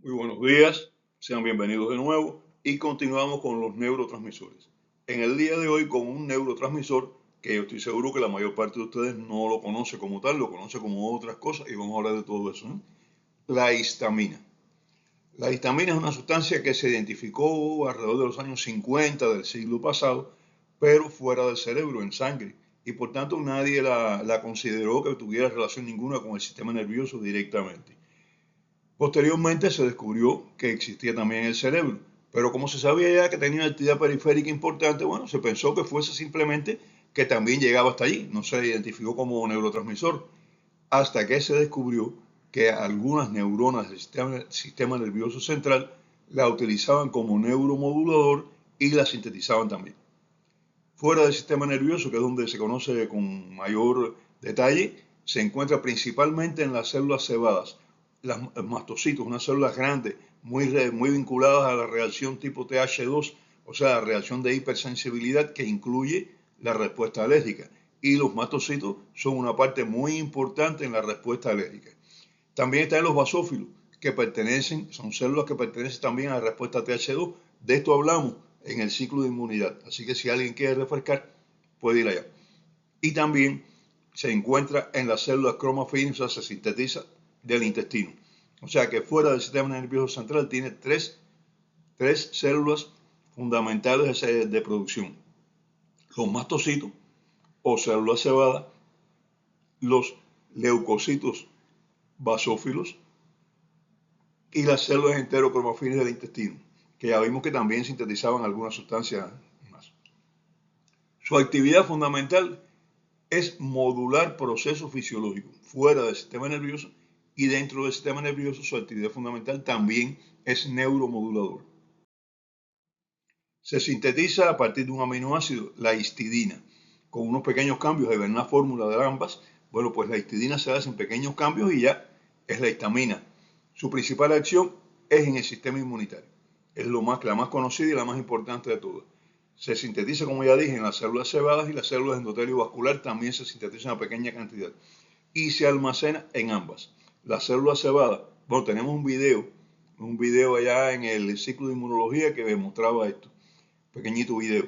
Muy buenos días, sean bienvenidos de nuevo y continuamos con los neurotransmisores. En el día de hoy con un neurotransmisor que yo estoy seguro que la mayor parte de ustedes no lo conoce como tal, lo conoce como otras cosas y vamos a hablar de todo eso, ¿no? La histamina. La histamina es una sustancia que se identificó alrededor de los años 50 del siglo pasado, pero fuera del cerebro, en sangre, y por tanto nadie la consideró que tuviera relación ninguna con el sistema nervioso directamente. Posteriormente se descubrió que existía también en el cerebro, pero como se sabía ya que tenía una actividad periférica importante, bueno, se pensó que fuese simplemente que también llegaba hasta allí, no se identificó como neurotransmisor, hasta que se descubrió que algunas neuronas del sistema nervioso central la utilizaban como neuromodulador y la sintetizaban también. Fuera del sistema nervioso, que es donde se conoce con mayor detalle, se encuentra principalmente en las células cebadas, las mastocitos, unas células grandes, muy vinculadas a la reacción tipo TH2, o sea, la reacción de hipersensibilidad que incluye la respuesta alérgica. Y los mastocitos son una parte muy importante en la respuesta alérgica. También están los basófilos, que son células que pertenecen también a la respuesta TH2. De esto hablamos en el ciclo de inmunidad. Así que si alguien quiere refrescar, puede ir allá. Y también se encuentra en las células cromatínicas, o sea, se sintetiza del intestino. O sea que fuera del sistema nervioso central tiene tres células fundamentales de producción. Los mastocitos o células cebadas, los leucocitos basófilos y las células enterocromafines del intestino, que ya vimos que también sintetizaban algunas sustancias más. Su actividad fundamental es modular procesos fisiológicos fuera del sistema nervioso y dentro del sistema nervioso su actividad fundamental también es neuromodulador. Se sintetiza a partir de un aminoácido, la histidina, con unos pequeños cambios. Hay una fórmula de ambas. Bueno, pues la histidina se hace en pequeños cambios y ya es la histamina. Su principal acción es en el sistema inmunitario. Es la más conocida y la más importante de todas. Se sintetiza, como ya dije, en las células cebadas y las células endotelio vascular también se sintetiza en una pequeña cantidad. Y se almacena en ambas. Las células cebadas, bueno, tenemos un video allá en el ciclo de inmunología que demostraba esto, pequeñito video.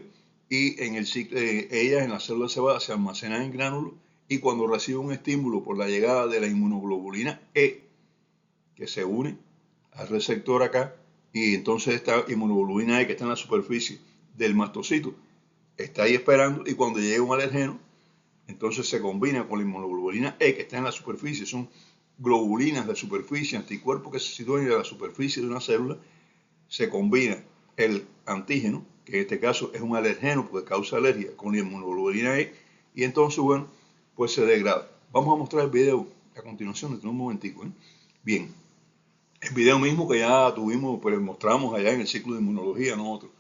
Y en el ciclo, ellas en las células cebadas se almacenan en gránulos y cuando reciben un estímulo por la llegada de la inmunoglobulina E, que se une al receptor acá, y entonces esta inmunoglobulina E que está en la superficie del mastocito está ahí esperando y cuando llega un alergeno, entonces se combina con la inmunoglobulina E que está en la superficie, son globulinas de superficie, anticuerpos que se sitúan en la superficie de una célula, se combina el antígeno, que en este caso es un alergeno porque causa alergia, con la inmunoglobulina E, y entonces, bueno, pues se degrada. Vamos a mostrar el video a continuación, dentro de un momentico. Bien, el video mismo que ya tuvimos, pues mostramos allá en el ciclo de inmunología nosotros.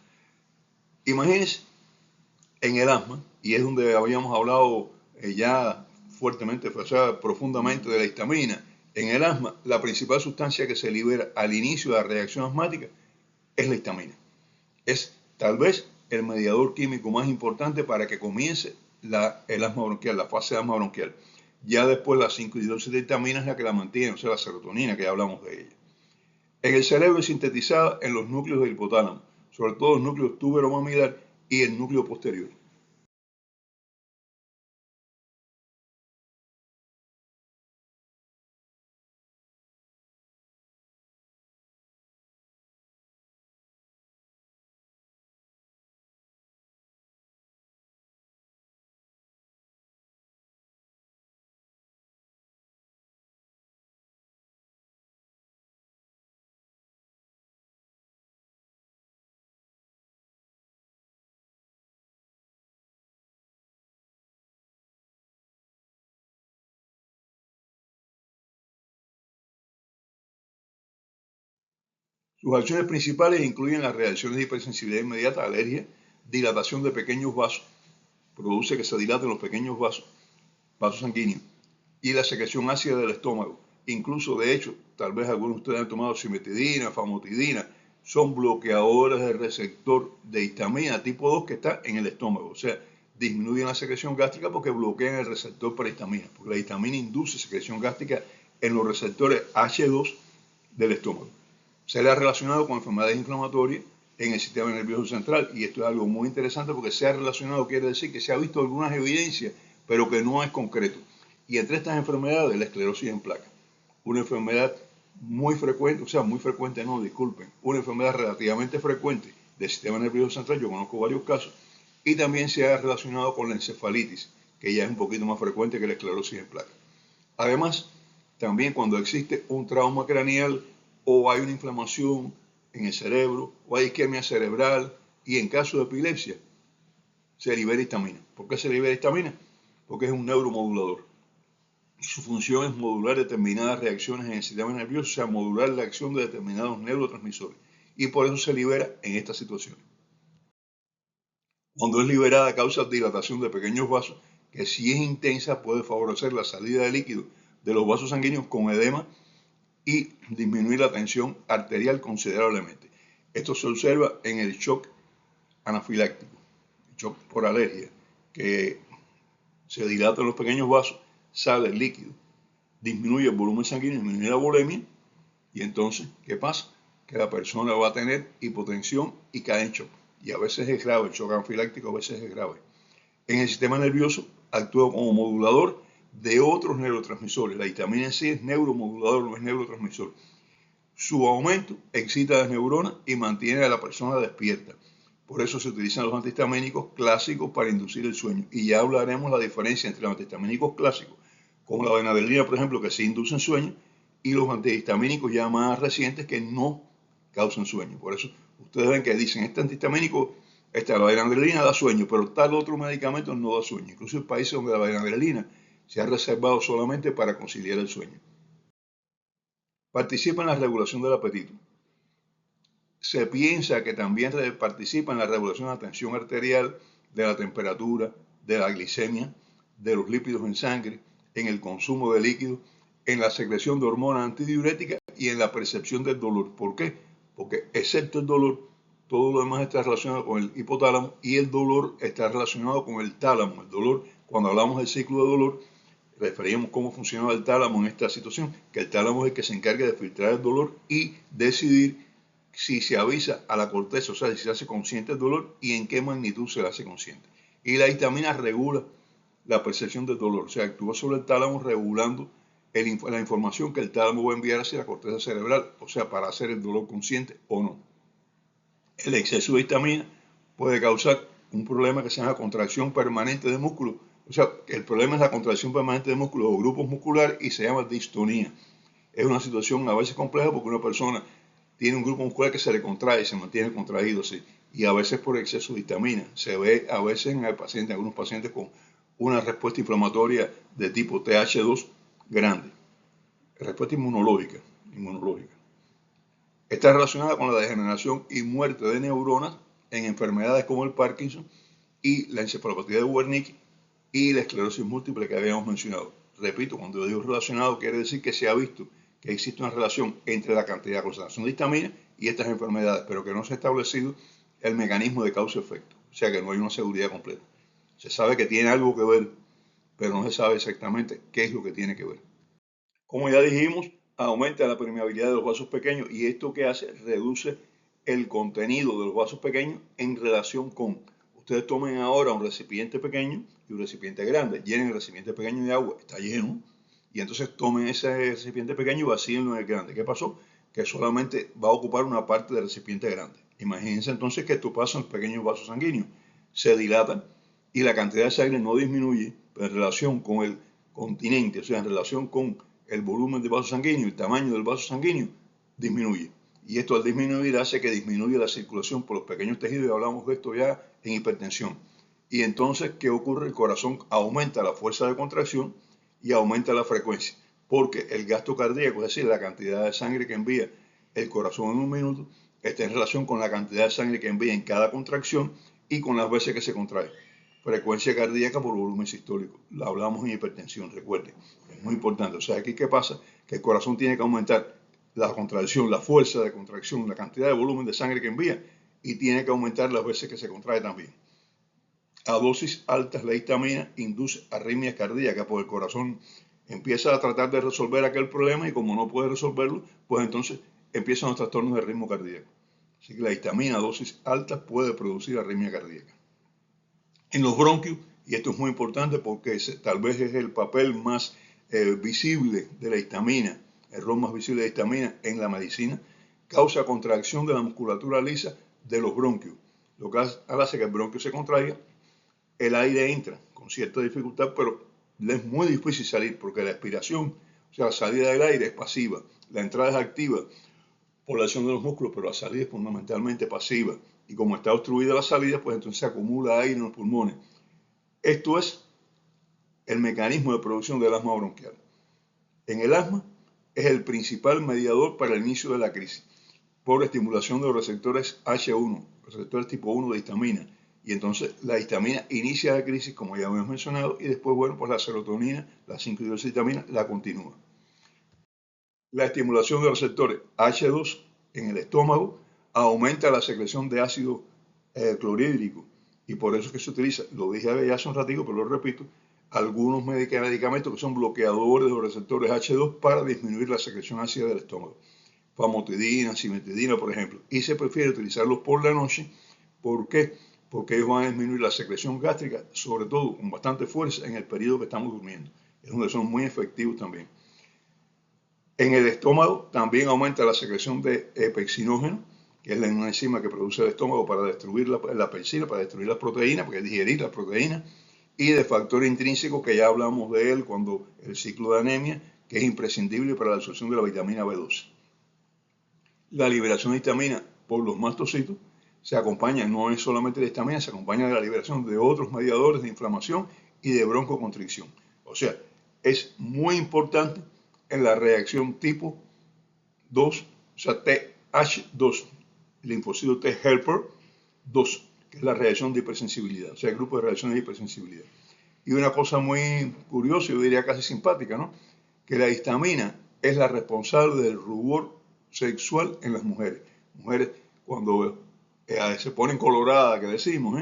Imagínense en el asma, y es donde habíamos hablado ya fuertemente, o sea, profundamente de la histamina. En el asma, la principal sustancia que se libera al inicio de la reacción asmática es la histamina. Es tal vez el mediador químico más importante para que comience el asma bronquial, la fase de asma bronquial. Ya después la 5-hidroxihistamina de histamina es la que la mantiene, o sea, la serotonina, que ya hablamos de ella. En el cerebro es sintetizada en los núcleos del hipotálamo, sobre todo los núcleos tuberomamilar y el núcleo posterior. Sus acciones principales incluyen las reacciones de hipersensibilidad inmediata, alergia, dilatación de pequeños vasos, produce que se dilaten los pequeños vasos sanguíneos, y la secreción ácida del estómago. Incluso, de hecho, tal vez algunos de ustedes han tomado cimetidina, famotidina, son bloqueadores del receptor de histamina tipo 2 que está en el estómago. O sea, disminuyen la secreción gástrica porque bloquean el receptor para histamina, porque la histamina induce secreción gástrica en los receptores H2 del estómago. Se le ha relacionado con enfermedades inflamatorias en el sistema nervioso central, y esto es algo muy interesante porque se ha relacionado, quiere decir que se ha visto algunas evidencias, pero que no es concreto. Y entre estas enfermedades, la esclerosis en placa, una enfermedad muy frecuente, o sea, muy frecuente no, disculpen, una enfermedad relativamente frecuente del sistema nervioso central, yo conozco varios casos, y también se ha relacionado con la encefalitis, que ya es un poquito más frecuente que la esclerosis en placa. Además, también cuando existe un trauma craneal o hay una inflamación en el cerebro o hay isquemia cerebral y en caso de epilepsia, se libera histamina. ¿Por qué se libera histamina? Porque es un neuromodulador. Su función es modular determinadas reacciones en el sistema nervioso, o sea, modular la acción de determinados neurotransmisores. Y por eso se libera en estas situaciones. Cuando es liberada causa dilatación de pequeños vasos, que si es intensa puede favorecer la salida de líquido de los vasos sanguíneos con edema y disminuir la tensión arterial considerablemente. Esto se observa en el shock anafiláctico, shock por alergia, que se dilatan los pequeños vasos, sale el líquido, disminuye el volumen sanguíneo, disminuye la volemia, y entonces, ¿qué pasa? Que la persona va a tener hipotensión y cae en shock. Y a veces es grave, el shock anafiláctico a veces es grave. En el sistema nervioso actúa como modulador de otros neurotransmisores. La histamina en sí es neuromodulador, no es neurotransmisor. Su aumento excita a las neuronas y mantiene a la persona despierta. Por eso se utilizan los antihistamínicos clásicos para inducir el sueño. Y ya hablaremos la diferencia entre los antihistamínicos clásicos, como la benadryl, por ejemplo, que sí inducen sueño, y los antihistamínicos ya más recientes que no causan sueño. Por eso ustedes ven que dicen, este antihistamínico, la benadrylina da sueño, pero tal otro medicamento no da sueño. Incluso en países donde la benadrylina se ha reservado solamente para conciliar el sueño. Participa en la regulación del apetito. Se piensa que también participa en la regulación de la tensión arterial, de la temperatura, de la glicemia, de los lípidos en sangre, en el consumo de líquidos, en la secreción de hormonas antidiuréticas y en la percepción del dolor. ¿Por qué? Porque excepto el dolor, todo lo demás está relacionado con el hipotálamo y el dolor está relacionado con el tálamo. El dolor, cuando hablamos del ciclo de dolor, referíamos cómo funcionaba el tálamo en esta situación, que el tálamo es el que se encarga de filtrar el dolor y decidir si se avisa a la corteza, o sea, si se hace consciente el dolor y en qué magnitud se le hace consciente. Y la histamina regula la percepción del dolor, o sea, actúa sobre el tálamo regulando la información que el tálamo va a enviar hacia la corteza cerebral, o sea, para hacer el dolor consciente o no. El exceso de histamina puede causar un problema que se llama contracción permanente de músculo. O sea, el problema es la contracción permanente de músculos o grupos musculares y se llama distonía. Es una situación a veces compleja porque una persona tiene un grupo muscular que se le contrae, se mantiene contraído, sí, y a veces por exceso de histamina. Se ve a veces en algunos pacientes con una respuesta inflamatoria de tipo TH2 grande, respuesta inmunológica. Está relacionada con la degeneración y muerte de neuronas en enfermedades como el Parkinson y la encefalopatía de Wernicke y la esclerosis múltiple que habíamos mencionado. Repito, cuando digo relacionado quiere decir que se ha visto que existe una relación entre la cantidad de concentración de histamina y estas enfermedades, pero que no se ha establecido el mecanismo de causa-efecto, o sea que no hay una seguridad completa. Se sabe que tiene algo que ver, pero no se sabe exactamente qué es lo que tiene que ver. Como ya dijimos, aumenta la permeabilidad de los vasos pequeños y esto que hace reduce el contenido de los vasos pequeños en relación con, ustedes tomen ahora un recipiente pequeño y un recipiente grande, llenen el recipiente pequeño de agua, está lleno, y entonces tomen ese recipiente pequeño y vacíenlo en el grande. ¿Qué pasó? Que solamente va a ocupar una parte del recipiente grande. Imagínense entonces que esto pasa en los pequeños vasos sanguíneos, se dilatan y la cantidad de sangre no disminuye, pero en relación con el continente, o sea, en relación con el volumen del vaso sanguíneo, el tamaño del vaso sanguíneo, disminuye. Y esto al disminuir hace que disminuya la circulación por los pequeños tejidos, y hablamos de esto ya en hipertensión. Y entonces, ¿qué ocurre? El corazón aumenta la fuerza de contracción y aumenta la frecuencia, porque el gasto cardíaco, es decir, la cantidad de sangre que envía el corazón en un minuto, está en relación con la cantidad de sangre que envía en cada contracción y con las veces que se contrae. Frecuencia cardíaca por volumen sistólico. La hablamos en hipertensión, recuerden. Es muy importante. O sea, aquí ¿qué pasa? Que el corazón tiene que aumentar la contracción, la fuerza de contracción, la cantidad de volumen de sangre que envía y tiene que aumentar las veces que se contrae también. A dosis altas la histamina induce arritmias cardíacas porque el corazón empieza a tratar de resolver aquel problema y como no puede resolverlo, pues entonces empiezan los trastornos de ritmo cardíaco. Así que la histamina a dosis altas puede producir arritmia cardíaca. En los bronquios, y esto es muy importante porque tal vez es el papel más visible de la histamina, el rol más visible de la histamina en la medicina, causa contracción de la musculatura lisa de los bronquios, lo que hace que el bronquio se contraiga, el aire entra con cierta dificultad, pero es muy difícil salir porque la expiración, o sea, la salida del aire es pasiva, la entrada es activa por la acción de los músculos, pero la salida es fundamentalmente pasiva. Y como está obstruida la salida, pues entonces se acumula aire en los pulmones. Esto es el mecanismo de producción del asma bronquial. En el asma es el principal mediador para el inicio de la crisis, por estimulación de los receptores H1, receptores tipo 1 de histamina. Y entonces la histamina inicia la crisis, como ya hemos mencionado, y después, bueno, pues la serotonina, la 5-hidroxihistamina, la continúa. La estimulación de los receptores H2 en el estómago aumenta la secreción de ácido clorhídrico, y por eso es que se utiliza, lo dije ya hace un ratito, pero lo repito, algunos medicamentos que son bloqueadores de los receptores H2 para disminuir la secreción ácida del estómago. Famotidina, cimetidina, por ejemplo. Y se prefiere utilizarlos por la noche. ¿Por qué? Porque ellos van a disminuir la secreción gástrica, sobre todo con bastante fuerza en el periodo que estamos durmiendo. Es donde son muy efectivos también. En el estómago también aumenta la secreción de pexinógeno, que es una enzima que produce el estómago para destruir la pexina, para destruir las proteínas, para digerir las proteínas, y de factor intrínseco, que ya hablamos de él cuando el ciclo de anemia, que es imprescindible para la absorción de la vitamina B12. La liberación de histamina por los mastocitos se acompaña, no es solamente de histamina, se acompaña de la liberación de otros mediadores de inflamación y de broncoconstricción. O sea, es muy importante en la reacción tipo 2, o sea, TH2, linfocito T helper 2, que es la reacción de hipersensibilidad, o sea, el grupo de reacciones de hipersensibilidad. Y una cosa muy curiosa, yo diría casi simpática, ¿no? Que la histamina es la responsable del rubor sexual en las mujeres. Mujeres cuando se ponen coloradas, que decimos,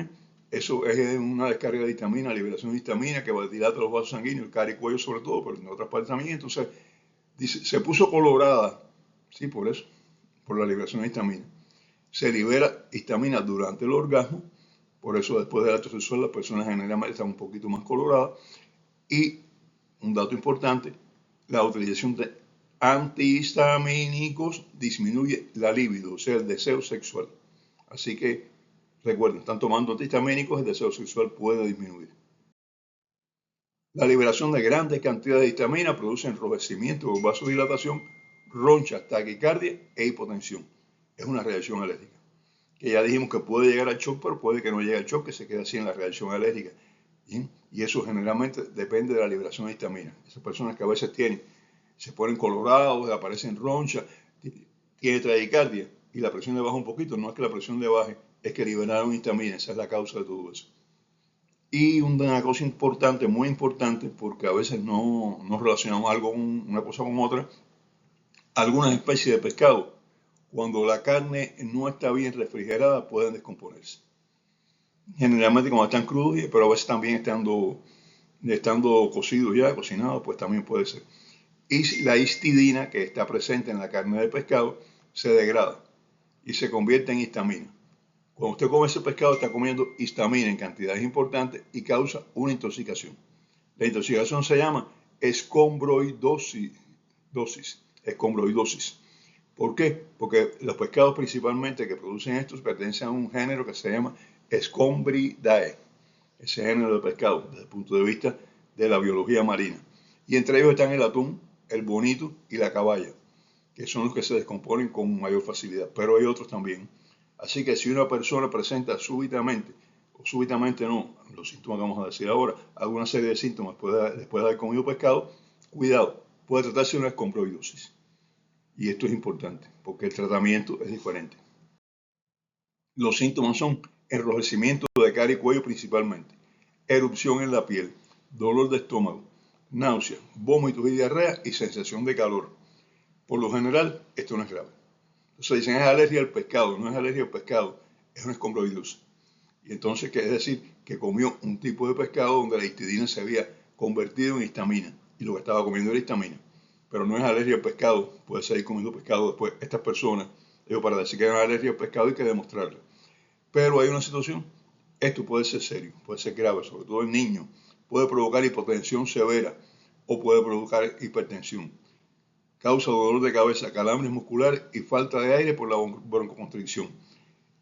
eso es una descarga de histamina, liberación de histamina que dilata los vasos sanguíneos, el cara y cuello sobre todo, pero en otras partes también. Entonces, dice, se puso colorada, sí, por eso, por la liberación de histamina. Se libera histamina durante el orgasmo, por eso después del acto sexual las personas generalmente están un poquito más coloradas. Y un dato importante, la utilización de antihistamínicos disminuye la libido, o sea, el deseo sexual. Así que recuerden, están tomando antihistamínicos, el deseo sexual puede disminuir. La liberación de grandes cantidades de histamina produce enrojecimiento o vasodilatación, ronchas, taquicardia e hipotensión. Es una reacción alérgica. Que ya dijimos que puede llegar al shock, pero puede que no llegue al shock, que se quede así en la reacción alérgica. ¿Bien? Y eso generalmente depende de la liberación de histamina. Esas personas que a veces se ponen colorados, aparecen ronchas, tienen taquicardia y la presión le baja un poquito. No es que la presión le baje, es que liberaron histamina. Esa es la causa de todo eso. Y una cosa importante, muy importante, porque a veces no relacionamos algo una cosa con otra, algunas especies de pescado, cuando la carne no está bien refrigerada, pueden descomponerse. Generalmente cuando están crudos, pero a veces también estando cocidos ya, cocinados, pues también puede ser. Y la histidina que está presente en la carne de pescado se degrada y se convierte en histamina. Cuando usted come ese pescado está comiendo histamina en cantidades importantes y causa una intoxicación. La intoxicación se llama escombroidosis. ¿Por qué? Porque los pescados principalmente que producen estos pertenecen a un género que se llama Scombroidae, ese género de pescado desde el punto de vista de la biología marina. Y entre ellos están el atún, el bonito y la caballa, que son los que se descomponen con mayor facilidad, pero hay otros también. Así que si una persona presenta súbitamente, o súbitamente no, los síntomas que vamos a decir ahora, alguna serie de síntomas después de haber comido pescado, cuidado, puede tratarse de una escombroidosis. Y esto es importante, porque el tratamiento es diferente. Los síntomas son enrojecimiento de cara y cuello principalmente, erupción en la piel, dolor de estómago, náusea, vómitos y diarrea y sensación de calor. Por lo general, esto no es grave. Entonces dicen, es alergia al pescado. No es alergia al pescado, es una escombroidosis. Y entonces, ¿qué es decir? Que comió un tipo de pescado donde la histidina se había convertido en histamina y lo que estaba comiendo era histamina. pero no es alergia al pescado. Puede seguir comiendo pescado después. Estas personas, para decir que hay una alergia al pescado hay que demostrarla. Pero hay una situación, esto puede ser serio, puede ser grave, sobre todo en niños. Puede provocar hipotensión severa o puede provocar hipertensión. Causa dolor de cabeza, calambres musculares y falta de aire por la broncoconstricción.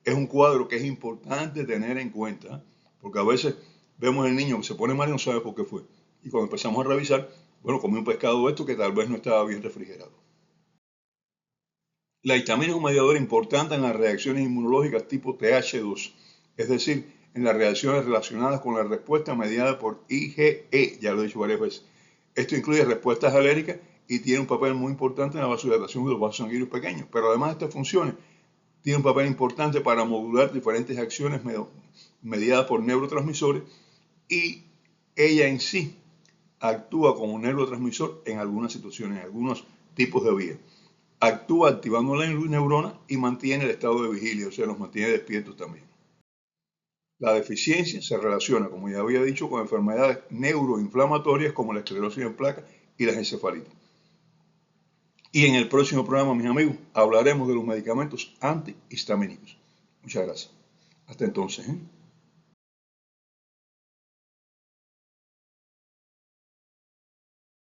Es un cuadro que es importante tener en cuenta, porque a veces vemos el niño que se pone mal y no sabe por qué fue. Y cuando empezamos a revisar, bueno, comió un pescado esto que tal vez no estaba bien refrigerado. La histamina es un mediador importante en las reacciones inmunológicas tipo TH2, es decir, en las reacciones relacionadas con la respuesta mediada por IgE, ya lo he dicho varias veces. Esto incluye respuestas alérgicas y tiene un papel muy importante en la vasodilatación de los vasos sanguíneos pequeños, pero además de estas funciones, tiene un papel importante para modular diferentes acciones mediadas por neurotransmisores y ella en sí actúa como un neurotransmisor en algunas situaciones, en algunos tipos de vías. Actúa activando la neurona y mantiene el estado de vigilia, o sea, los mantiene despiertos también. La deficiencia se relaciona, como ya había dicho, con enfermedades neuroinflamatorias como la esclerosis en placas y las encefalitis. Y en el próximo programa, mis amigos, hablaremos de los medicamentos antihistamínicos. Muchas gracias. Hasta entonces.